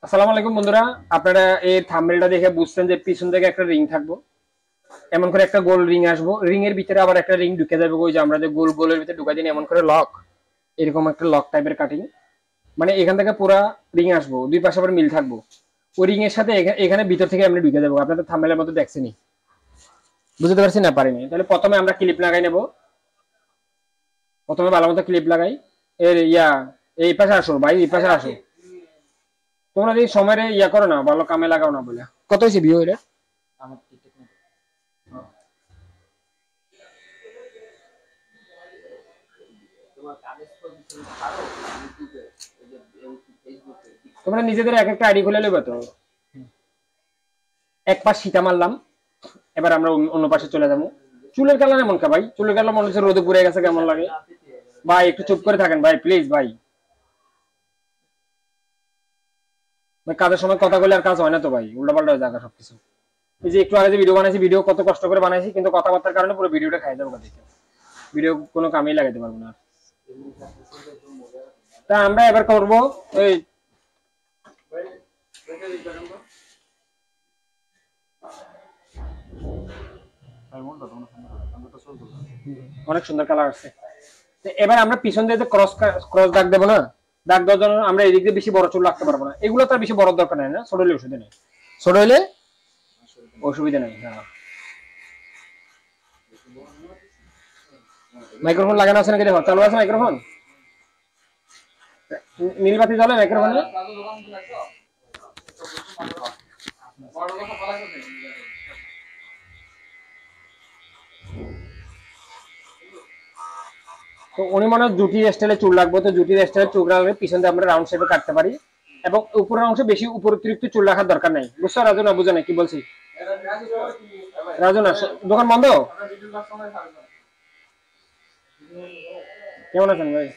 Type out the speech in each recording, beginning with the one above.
আসসালামু আলাইকুম বন্ধুরা, আপনারা এই থাম্বনেলটা দেখে বুঝছেন যে পিছন থেকে একটা রিং থাকবো, এমন করে একটা গোল রিং আসবো, রিং এর ভিতরে আবার একটা রিং ঢুকে যাবে। ওই যে আমরা যে গোল গোলের ভিতরে ঢুকাই দিন এমন করে লক, এরকম একটা লক টাইপের কাটিং। মানে এখান থেকে পুরা রিং আসবো, দুই পাশে আবার মিল থাকবো। ওই রিং এর সাথে এখানে ভিতর থেকে এমনি ঢুকে যাবো। আপনাদের থাম্বনেলের মধ্যে দেখছেনি, বুঝতে পারছি না পারিনি। তাহলে প্রথমে আমরা ক্লিপ লাগাই নেব। প্রথমে ভালো মতো ক্লিপ লাগাই। এর এই পাশে আসো ভাই, এই পাশে আসো। তোমরা যদি সময়ের করো না, ভালো কামে লাগাও না বলে। কত হয়েছে ভিউ এটা? তোমরা নিজেদের এক একটা আইডি খুলে নেবে তো। এক পাশ সীতা মারলাম, এবার আমরা অন্য পাশে চলে যাবো। চুলের কালার এমন কা ভাই? চুলের কালার মনে হচ্ছে রোদে পুড়ে গেছে, কেমন লাগে ভাই? একটু চুপ করে থাকেন ভাই, প্লিজ ভাই। কাজের সময় কথা বলে আর কাজ হয় না তো ভাই, উল্টা পাল্টা হয়ে যাবে সবকিছু। এই যে একটু আগে যে ভিডিও বানাইছি, ভিডিও কত কষ্ট করে বানাইছি, কিন্তু কথাবার্তার কারণে পুরো ভিডিওটা খাই যাবো। দেখে ভিডিও কোনো কামেই লাগাতে পারবো না। তা আমরা এবার করবো এই অনেক সুন্দর কালার আছে। এবার আমরা পিছন দিয়ে যে ক্রস ক্রস দাগ দেবো না, দাগ দেওয়ার জন্য আমরা এদিক দিয়ে বেশি বড় চুল রাখতে পারবো না। এগুলো তো বেশি বড় দরকার নেই, না ছোট হলে অসুবিধা নেই। ছোট হলে অসুবিধা নেই। হ্যাঁ, মাইক্রোফোন লাগানো আছে নাকি দেখো, চালু আছে মাইক্রোফোন? নীলবাতি জ্বলে মাইক্রোফোনে? তো উনি মনে হয় জুটির স্টাইলে চুল রাখবো, তো জুটির স্টাইলে চুল রাখলে পিছন দিয়ে আমরা রাউন্ড শেপে কাটতে পারি, এবং উপরের অংশে বেশি অতিরিক্ত চুল রাখার দরকার নাই। বুঝছো রাজু? না বুঝে নাই কি বলছি? রাজু না, দোকান বন্ধ? কেমন আছেন ভাই?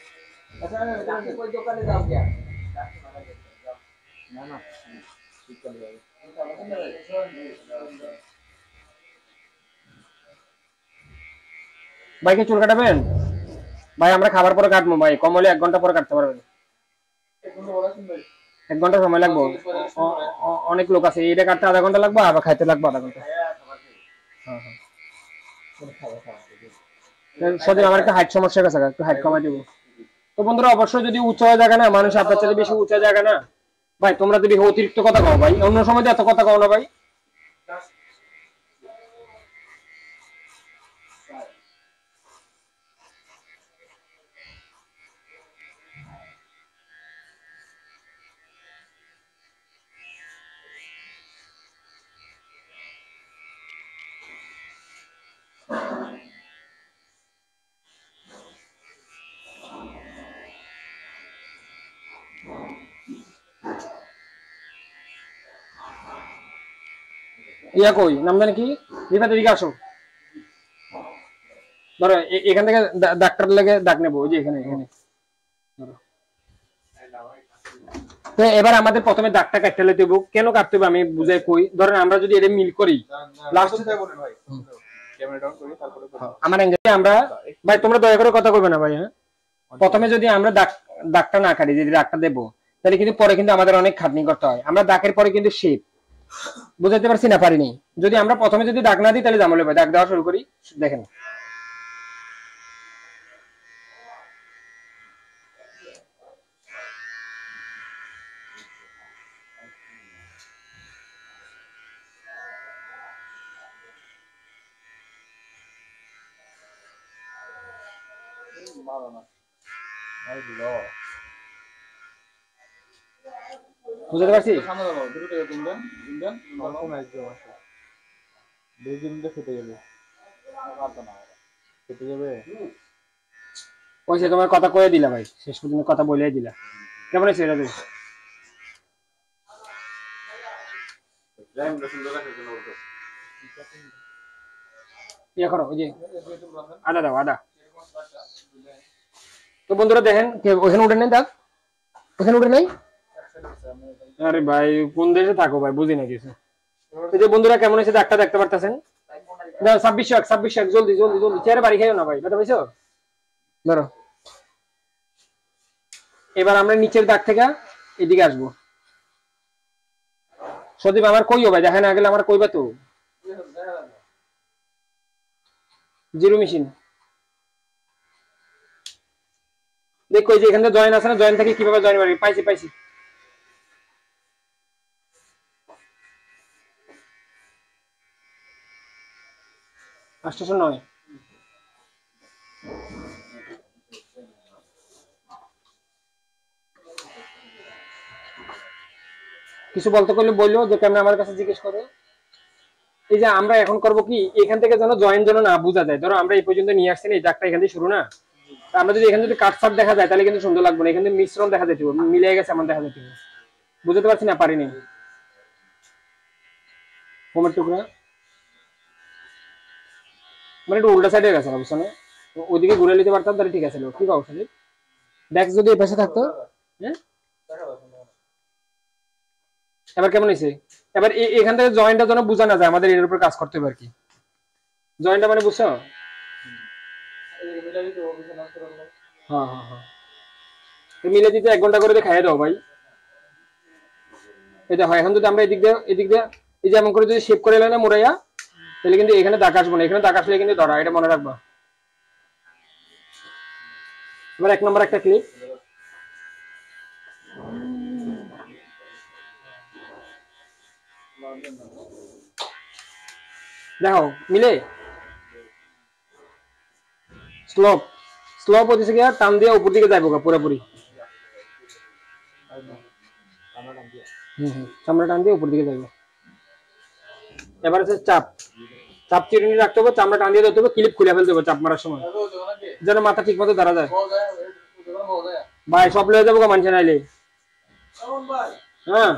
ভাইকে চুল কাটাবেন? ভাই আমরা খাবার পরে কাটবো ভাই, কম হলে 1 ঘন্টা পরে কাটতে পারবেন। 1 ঘন্টা সময় লাগবে। অনেক লোক আছে, এটা কাটতে আধা ঘন্টা লাগবে, আবার খাইতে লাগবে আধা ঘন্টা। হ্যাঁ হ্যাঁ, সত্যি আমার একটা হাইট সমস্যা আছে, একটু হাইট কমাই দিব। তো বন্ধুরা অবশ্যই যদি উঁচা জায়গা না, মানুষ আপনার চাইতে বেশি উঁচা জায়গা না ভাই, তোমরা যদি অতিরিক্ত কথা কও ভাই, অন্য সময় তো এত কথা কও না ভাই। কই নাম জানি কি? রিফাত এদিকে আসো। ধরো এখান থেকে ডাক্তার লেগে ডাক নেবো, ওই যে এখানে এখানে ধরো। তো এবার আমাদের প্রথমে দাগটা কাটতে দেবো। কেন কাটতে হবে আমি বুঝাই কই। ধরেন আমরা যদি এটা মিল করি, লাস্ট আমার এঙ্গেলে আমরা ভাই, তোমরা দয়া করে কথা কইবে না ভাই। হ্যাঁ, প্রথমে যদি আমরা দাগটা না কাটি, যদি দাগটা দেবো, তাহলে কিন্তু পরে কিন্তু আমাদের অনেক খাটনি করতে হয়। আমরা দাগের পরে কিন্তু শেপ বুঝাতে পারছি না পারিনি। যদি আমরা প্রথমে যদি দাগ না দিই তাহলে জামলে ভাই। দাগ দেওয়া শুরু করি, দেখেন। বুঝতে পারছি? ওই সে তোমার কথা কয়ে দিলা ভাই, শেষ পর্যন্ত কথা বলে দিলা। কেমন হয়েছে এটা? ইয়ে করো, ওই যে আদা দাও, আদা। তো বন্ধুরা দেখেন, ওখানে উঠে নেই দাগ, ওখানে উঠে নেই। আরে ভাই কোন দেশে থাকো ভাই, বুঝি না কিছু। এই যে বন্ধুরা কেমন হয়েছে দাগটা দেখতে পারতেছেন? 2600 জলদি জলদি জলদি, চেয়ারে বাড়ি খাইও না ভাই, কথা পাইছো? ধরো এবার আমরা নিচের দাগ থেকে এদিকে আসবো। সদীপ আমার কইও ভাই, দেখা না গেলে আমার কইবা তো। জিরো মেশিন দেখো, এই যে এখানে জয়েন আছে না, জয়েন থেকে কিভাবে জয়েন করবি? পাইছি পাইছি। আটশোশো নয়। কিছু বলতে করলে বললো যে কেমন আমার কাছে জিজ্ঞেস করে। এই যে আমরা এখন করব কি, এখান থেকে যেন জয়েন যেন না বোঝা যায়। ধরো আমরা এই পর্যন্ত নিয়ে আসছি না, এই দাগটা এখান থেকে শুরু না, আমরা যদি এখানে যদি কাটছাট দেখা যায় তাহলে কিন্তু সুন্দর লাগবে না। এখানে মিশ্রণ দেখা যেতে হবে, মিলে গেছে এমন দেখা যেতে হবে। বুঝতে পারছি না, পারিনি। ফোমের টুকরা মানে একটু উল্টা সাইডে গেছে বুঝছো না, ওইদিকে ঘুরে নিতে পারতাম তাহলে ঠিক আছে। কি পাবো সাইড দেখ, যদি এই পাশে থাকতো। হ্যাঁ এবার কেমন হয়েছে? এবার এখান থেকে জয়েন্টটা যেন বোঝা না যায়, আমাদের এর উপর কাজ করতে হবে আর কি। জয়েন্টটা মানে বুঝছো? হ্যাঁ হ্যাঁ হ্যাঁ, মিলে দিতে 1 ঘন্টা করে খাইয়ে দাও ভাই। এটা হয় এখন যদি আমরা এদিক দিয়ে এই যে এমন করে যদি শেপ করে এলে না মোড়াইয়া, তাহলে কিন্তু এখানে দাগ আসবো না। এখানে দাগ আসলে কিন্তু ধরা, এটা মনে রাখবা। এবার 1 নম্বর একটা ক্লিপ। দেখো মিলে স্লোপ স্লোপ হচ্ছে কি, টান দিয়ে উপর দিকে যাইবো পুরোপুরি। চামড়া টান দিয়ে উপর দিকে যাইবো। এবার হচ্ছে চাপ, চাপ চিরুনি রাখতে হবে, চামড়া টান দিয়ে ধরতে হবে, ক্লিপ খুলে ফেলতে হবে চাপ মারার সময়, যেন মাথা ঠিক মতো ধরা যায়। ভাই সব লয়ে যাবো মানুষ নাইলে। হ্যাঁ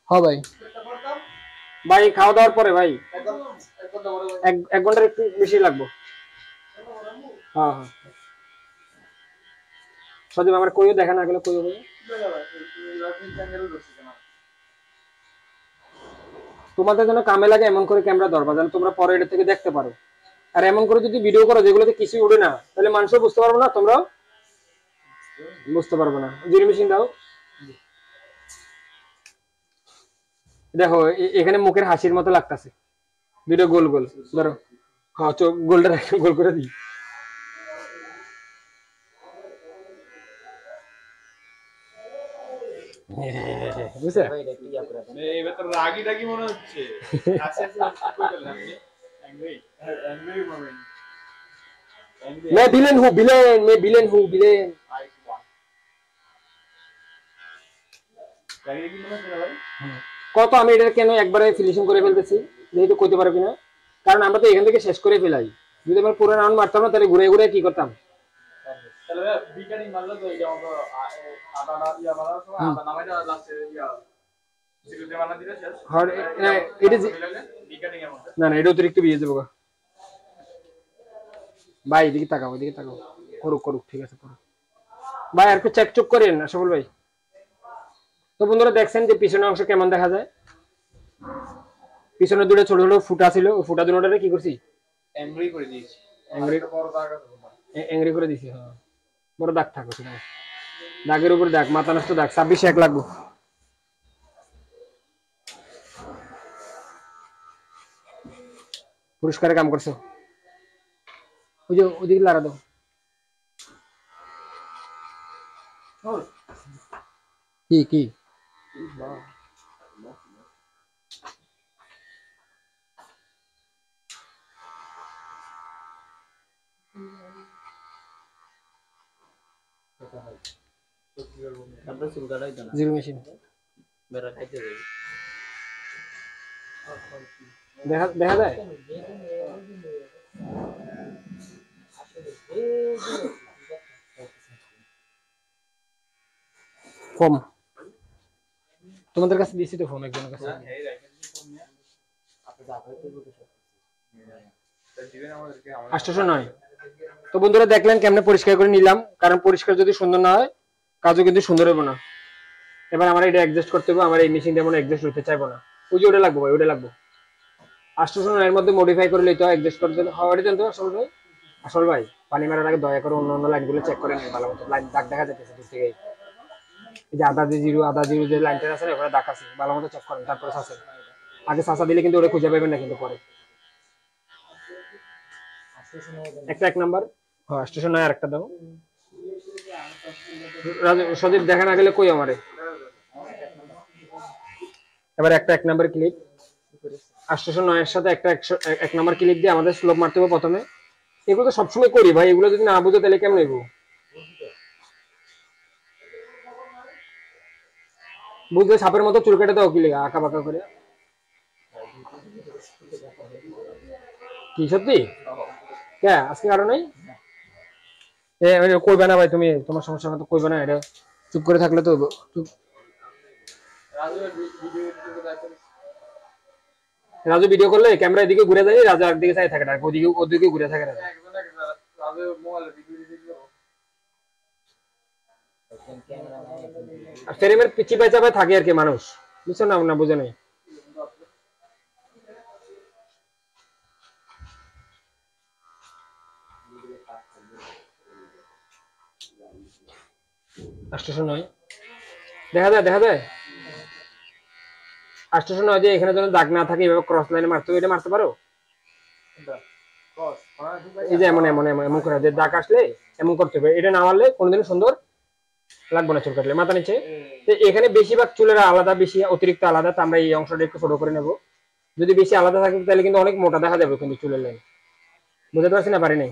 হ্যাঁ ভাই, ভাই খাওয়া দাওয়ার পরে ভাই 1 ঘন্টার একটু বেশি লাগবে। হ্যাঁ হ্যাঁ, সদীপ আমার কইও দেখা না গেলে কইও ভাই। তোমাদের জন্য কামে লাগে এমন করে ক্যামেরা ধরবা যেন তোমরা পরে এটা থেকে দেখতে পারো। আর এমন করে যদি ভিডিও করো যেগুলোতে কিছুই উঠে না, তাহলে মানুষও বুঝতে পারবো না, তোমরাও বুঝতে পারবো না। জিরো মেশিন দাও। দেখো এখানে মুখের হাসির মতো লাগতেছে, দুটো গোল গোল ধরো। হ্যাঁ চোখ গোলটা গোল করে দিই। বুঝছে এবার তো রাগি রাগি মনে হচ্ছে। मैं विलेन हूँ, विलेन, मैं विलेन हूँ, विलेन। কত আমি এটা কেন একবারে ফিনিশিং করে ফেলতেছি, যেহেতু করতে পারবি না, কারণ আমরা তো এখান থেকে শেষ করে ফেলাই। যদি আমরা পুরো রাউন্ড মারতাম না, তাহলে ঘুরে ঘুরে কি করতাম। তাহলে বিকানি মারলে তো এটা আমরা আদা ইয়া মারার সময় আদা নামাইটা লাস্টে ইয়া সিলুতে বানা দিলে শেষ। আর এটা বিকানি এমন না না, এটা অতিরিক্ত বিয়ে দেবো ভাই। এদিকে তাকাও, এদিকে তাকাও। করুক করুক, ঠিক আছে করুক ভাই। আর একটু চেক চুক করেন না সফল ভাই। তো বন্ধুরা দেখছেন যে পিছনের অংশ কেমন দেখা যায়। পিছনে দুটো ছোট ছোট ফুটা ছিল, ওই ফুটা দুটোরে কি করছি, এমব্রয়ডারি করে দিয়েছি। বড় দাগ আছে, এংরি করে দিছি। হ্যাঁ বড় দাগ থাকো সেটা, দাগের উপর দাগ, মাথা নষ্ট দাগ। 26 লাগবে। পুরস্কারে কাম করছো। ওই যে ওদিকে লাড়া দাও। কি কি জিরো মেশিন দেখা দেখা যায়। ফোম তোমাদের কাছে দিয়েছি তো, ফোন একজনের কাছে। 809। তো বন্ধুরা দেখলেন কেমনে পরিষ্কার করে নিলাম, কারণ পরিষ্কার যদি সুন্দর না হয় কাজও কিন্তু সুন্দর হবে না। এবার আমার এটা অ্যাডজাস্ট করতে হবে, আমার এই মেশিনটা এমন অ্যাডজাস্ট হতে চাইবো না। ওই যে ওটা লাগবো ভাই, ওটা লাগবো। 809 এর মধ্যে মডিফাই করে লইতে হয়, অ্যাডজাস্ট করে দিলে হয়। ওটা জানতো আসল ভাই, আসল ভাই পানি মারার আগে দয়া করে অন্য অন্য লাইনগুলো চেক করে নিন ভালো মতো। লাইন দাগ দেখা যাচ্ছে দূর থেকে। এই যে আদা জিরো যে লাইনটা আছে না ওখানে দাগ আছে, ভালো মতো চেক করেন তারপরে ছাঁচেন। আগে ছাঁচা দিলে কিন্তু ওটা খুঁজে পাবেন না কিন্তু পরে। একটা 1 নাম্বার, হ্যাঁ স্টেশন 9 আরেকটা দাও। সদীপ দেখা না গেলে কই আমারে। এবার একটা 1 নাম্বার ক্লিপ, স্টেশন 9 এর সাথে একটা 1 নাম্বার ক্লিপ দিয়ে আমাদের স্লোপ মারতে হবে প্রথমে। এগুলো তো সবসময় করি ভাই, এগুলো যদি না বুঝো তাহলে কেমন হইব? বুঝলে সাপের মতো চুল কেটে দাও কি লেগে আঁকা বাঁকা করে? কি সত্যি? কে আজকে কারো নাই? কইবে না ভাই, তুমি তোমার সমস্যা মতো কইবে না, এটা চুপ করে থাকলে তো চুপ। রাজু ভিডিও করলে ক্যামেরা এদিকে ঘুরে যায়, রাজু একদিকে চাই থাকে না, ওদিকে ঘুরে থাকে না। ফ্রেমের চিপাই চাপাই থাকে আর কি মানুষ, বুঝছো না? না বুঝে নাই। স্টেশন 9 দেখা যায় স্টেশন 9 যে এখানে যেন দাগ না থাকে, এভাবে ক্রস লাইনে মারতে হবে, এটা মারতে পারো? এই যে এমন এমন এমন এমন করে দাগ আসলে এমন করতে হবে, এটা না মারলে কোনোদিন সুন্দর লাগবে না চুল কাটলে। মাথা নিচে এখানে বেশিরভাগ চুলের আলাদা, বেশি অতিরিক্ত আলাদা, তো আমরা এই অংশটা একটু ছোট করে নেব। যদি বেশি আলাদা থাকে তাহলে কিন্তু অনেক মোটা দেখা যাবে কিন্তু চুলের লাইন। বুঝতে পারছি না? পারি নাই?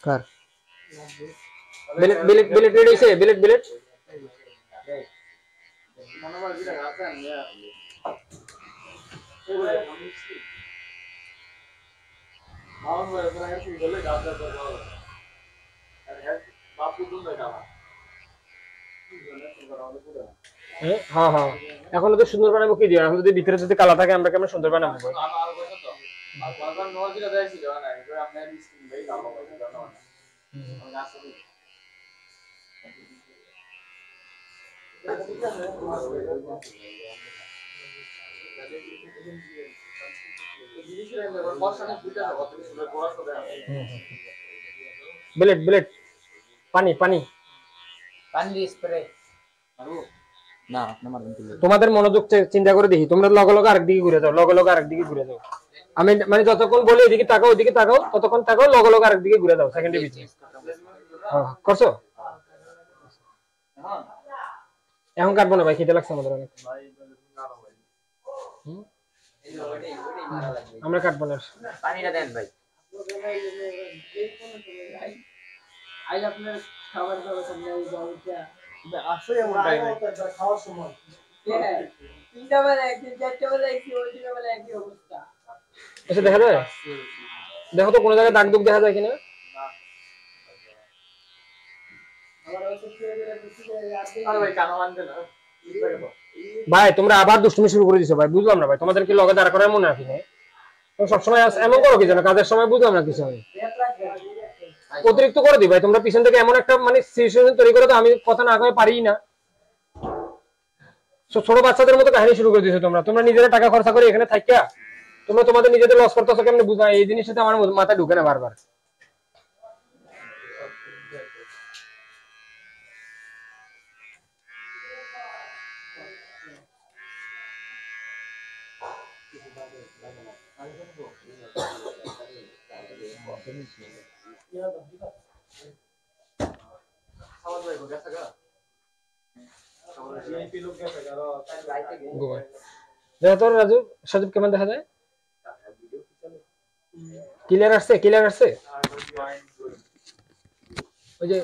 কার বিলেট রেডি হইছে? বিলেট হ্যাঁ হ্যাঁ, এখন তো সুন্দর বানাবো কি দিয়ে? এখন যদি ভিতরে যদি কালা থাকে আমরা কেমন সুন্দর বানাবো? বিলেট পানি স্প্রে না, তোমাদের মনোযোগ চিন্তা করে দেখি, তোমরা লগে লগে আরেকদিকে ঘুরে যাও, লগে লগে আরেকদিকে ঘুরে যাও। আমি মানে যতক্ষণ বলি এদিকে তাকাও ওদিকে তাকাও, ততক্ষণ তাকাও, লগে লগে আরেকদিকে ঘুরে যাও সেকেন্ডের ভিতরে। করছো? এখন কাটবো না ভাই, খিদে লাগছে আমাদের অনেক, আমরা কাটবো না। পানিটা দেন ভাই। আই আপনার খাবার সামনে আসলে এমন টাইমে খাওয়ার সময় তিনটা বেলা একদিন, চারটা বেলা একদিন, ওই দিনের বেলা একই অবস্থা। আচ্ছা দেখা যায়, দেখো তো কোনো জায়গায় দাগ দুগ দেখা যায় কিনা। ভাই তোমরা আবার দুষ্টুমি শুরু করে দিছো ভাই, বুঝলাম না ভাই, তোমাদের কি লগে দাঁড় করার মনে রাখি না? সবসময় এমন করো কি জানো? কাজের সময় বুঝলাম না কিছু, আমি অতিরিক্ত করে দিই ভাই। তোমরা পিছন থেকে এমন একটা মানে সিচুয়েশন তৈরি করে তো আমি কথা না কয়ে পারি না। ছোট বাচ্চাদের মতো কাহিনী শুরু করে দিয়েছো তোমরা নিজেরা টাকা খরচা করে এখানে থাকিয়া তোমরা তোমাদের নিজেদের লস করতেছো কেমনে বুঝা? এই জিনিসটা আমার মাথায় ঢুকে না বারবার। রাজু সজীব কেমন দেখা যায়? ক্লিয়ার আসছে? ওই যে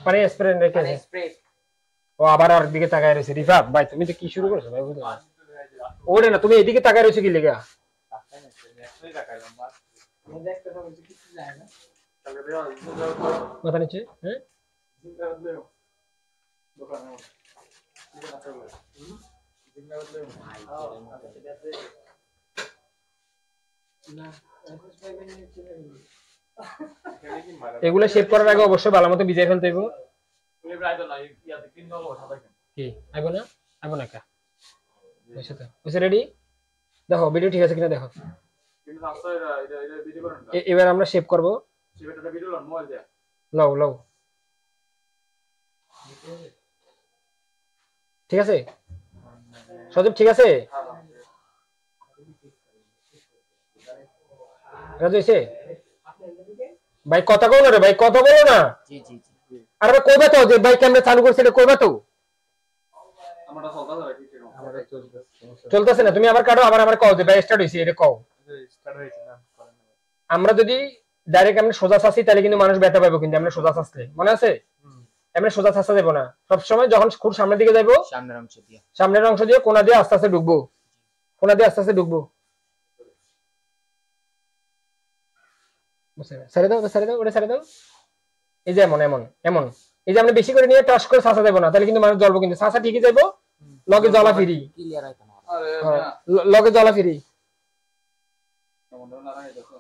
পানি স্প্রে রেখেছে ও, আবার আর দিকে তাকায় রয়েছে। রিফাত ভাই তুমি তো কি শুরু করছো ভাই? বুঝলাম ওরে না, তুমি এদিকে তাকায় রয়েছে কি লেগা? মাথা নিচে। হ্যাঁ এগুলো শেভ করার আগে অবশ্যই ভালো মতো ভিজিয়ে ফেলতে হবে। ওই ব্রাইডাল না ইয়াতে কিন দাও সাদা কেন কি আইবো না কা বুঝছো তো বুঝছো রেডি দেখো ভিডিও ঠিক আছে কিনা দেখো কিন্তু রাস্তায় এটা ভিডিও করেন না এবার আমরা শেপ করব সেটা ভিডিও লন মোবাইল দিয়া লও ঠিক আছে সজীব ঠিক আছে রাজু এসে ভাই কথা বলো রে ভাই কথা বলো না জি জি জি আরে ভাই কইবা তো যে ভাই ক্যামেরা চালু করছে এটা কইবা তো আমারটা চলতা ধরে কি ছিল আমাদের চলতেছে চলতেছে না তুমি আবার কাটো আবার কও যে ভাই স্টার্ট হইছে এটা কও স্টার্ট হয়েছে না করেন না আমরা যদি ডাইরেক্ট আমরা সোজা চাচ্ছি তাহলে কিন্তু মানুষ ব্যথা পাবো কিন্তু আমরা সোজা চাচ্ছি মনে আছে আমরা সোজা চাচ্ছা দেব না সব সময় যখন খুব সামনের দিকে যাইবো সামনের অংশ দিয়ে কোণা দিয়ে আস্তে আস্তে ঢুকবো ছেড়ে দাও ওটা ছেড়ে দাও এই যে এমন এই যে আমরা বেশি করে নিয়ে টাচ করে চাচা দেবো না তাহলে কিন্তু মানুষ জ্বলবো কিন্তু চাচা ঠিকই যাইবো লগে জ্বলা ফিরি ক্লিয়ার হয় না আরে লগে জ্বলা ফিরি মনে না রাখে দেখো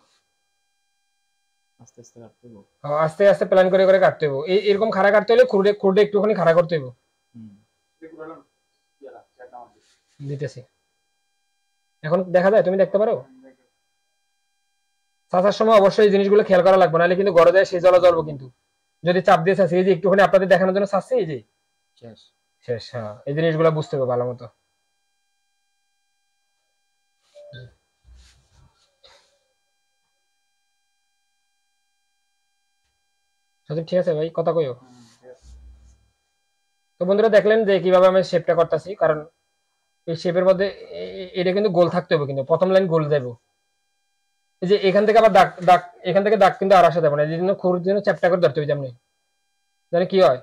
আস্তে আস্তে কাটতে হবে আস্তে আস্তে প্ল্যান করে করে কাটতে হবে এরকম খাড়া কাটতে হলে খুঁড়ে একটুখানি খাড়া করতে হবে এগুলো ইয়ালা চেক নাও দিতেছি এখন দেখা যায় তুমি দেখতে পারো চাচার সময় অবশ্যই এই জিনিসগুলো খেয়াল করা লাগবে নাহলে কিন্তু গড়ে যায় সেই জ্বলা জ্বলবো কিন্তু যদি চাপ দিয়ে চাচ্ছি এই যে একটুখানি আপনাদের দেখানোর জন্য চাচ্ছি এই যে শেষ হ্যাঁ এই জিনিসগুলো বুঝতে হবে ভালো মতো সঠিক ঠিক আছে ভাই কথা কইও তো বন্ধুরা দেখলেন যে কিভাবে আমি শেপটা করতেছি কারণ এই শেপের মধ্যে এটা কিন্তু গোল থাকতে হবে কিন্তু প্রথম লাইন গোল যাইবো এই যে এখান থেকে আবার দাগ এখান থেকে দাগ কিন্তু আর আসা যাবে না এই জন্য খুর জন্য চ্যাপটা করে ধরতে হবে যেমনি জানি কি হয়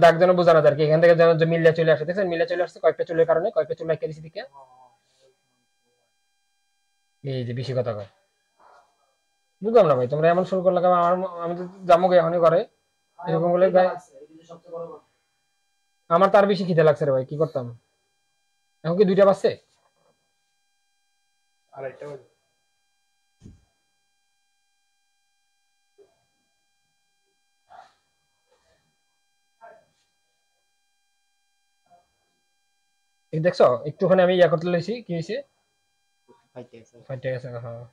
দাগ যেন বোঝানো যায় আর কি এখান থেকে যেন মিল্লা চলে আসে দেখছেন মিল্লা চলে আসছে কয়েকটা চুলের কারণে কয়েকটা চুল লাগিয়ে দিছি দিকে এই যে বেশি কথা কয় বুঝলাম না ভাই তোমরা এমন শুরু করলে আমি তো যাবো গে এখনই করে এরকম বলে আমার তার বেশি খিদে লাগছে রে ভাই কি করতাম এখন কি 2টা বাজছে আরেকটা এই দেখছো একটুখানি আমি ইয়া করতে লইছি কি হইছে ফাইটে গেছে হ্যাঁ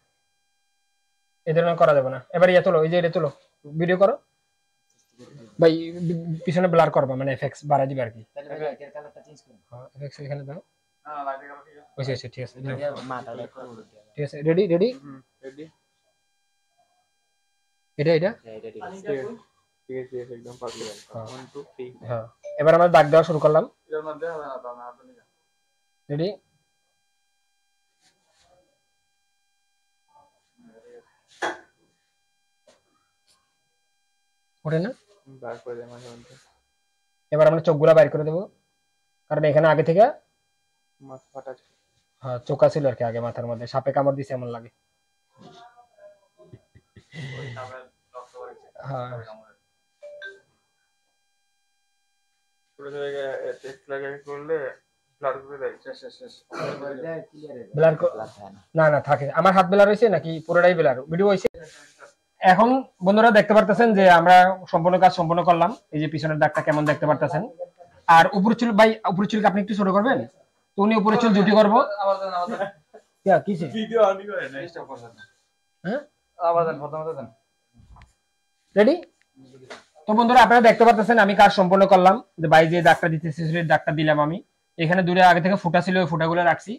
এই ধরনের করা যাবে না এবার ইয়া তোলো এই যে এটা তোলো ভিডিও করো ভাই পিছনে ব্লার করবা মানে এফএক্স বাড়াই দিবে আর কি তাহলে এর কালারটা চেঞ্জ করুন হ্যাঁ এফএক্স এখানে দাও না লাইটে গেল ঠিক আছে ওইসে ঠিক আছে মাটাটা ঠিক আছে রেডি রেডি এটা এটা ঠিক আছে ঠিক আছে একদম পারফেক্ট 1 2 3 হ্যাঁ এবার আমরা দাগ দেওয়া শুরু করলাম এর মধ্যে হবে না দাও না হাতে নিয়ে রেডি ওঠে না বার করে দেব মাঝে মধ্যে এবার আমরা চোখগুলা বাইর করে দেব কারণ এখানে আগে থেকে মাছ ফাটা হ্যাঁ চোকা ছিল আর কি আগে মাথার মধ্যে সাপে কামড় দিছে এমন লাগে ওই সামনে রক্ত পড়েছে হ্যাঁ পুরো জায়গায় টেক্সট লাগাই করলে ব্লার করে দেয় শেষ ব্লার না না থাকে আমার হাত ব্লার হইছে নাকি পুরোটাই ব্লার ভিডিও হইছে এখন বন্ধুরা দেখতে পারতেছেন যে আমরা সম্পূর্ণ কাজ সম্পূর্ণ করলাম এই যে পিছনের দাগটা কেমন দেখতে পারতেছেন আর উপরের চুল ভাই উপরের চুলকে আপনি একটু ছোট করবেন তো উনি উপরের চুল জুটি করব আবার দেন क्या কিসে ভিডিও অনই করে না স্টপ করছেন হ্যাঁ আবার দেন প্রথমত দেন রেডি তো বন্ধুরা আপনারা দেখতে পারতেছেন আমি কাজ সম্পূর্ণ করলাম যে ভাই যে দাগটা দিতেছে সেই দাগটা দিলাম আমি এখানে দূরে আগে থেকে ফুটা ছিল ওই ফুটাগুলো রাখছি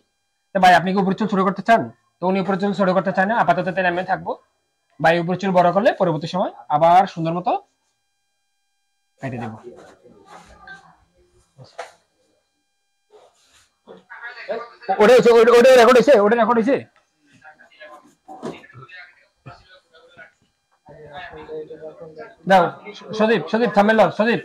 তো ভাই আপনি কি উপরের চুল ছোট করতে চান তো উনি উপরের চুল ছোট করতে চান না আপাতত তেল আমি থাকবো ভাই উপরের চুল বড় করলে পরবর্তী সময় আবার সুন্দর মতো কেটে দেব ওটা রেকর্ড হয়েছে দাও সদীপ থামেল সদীপ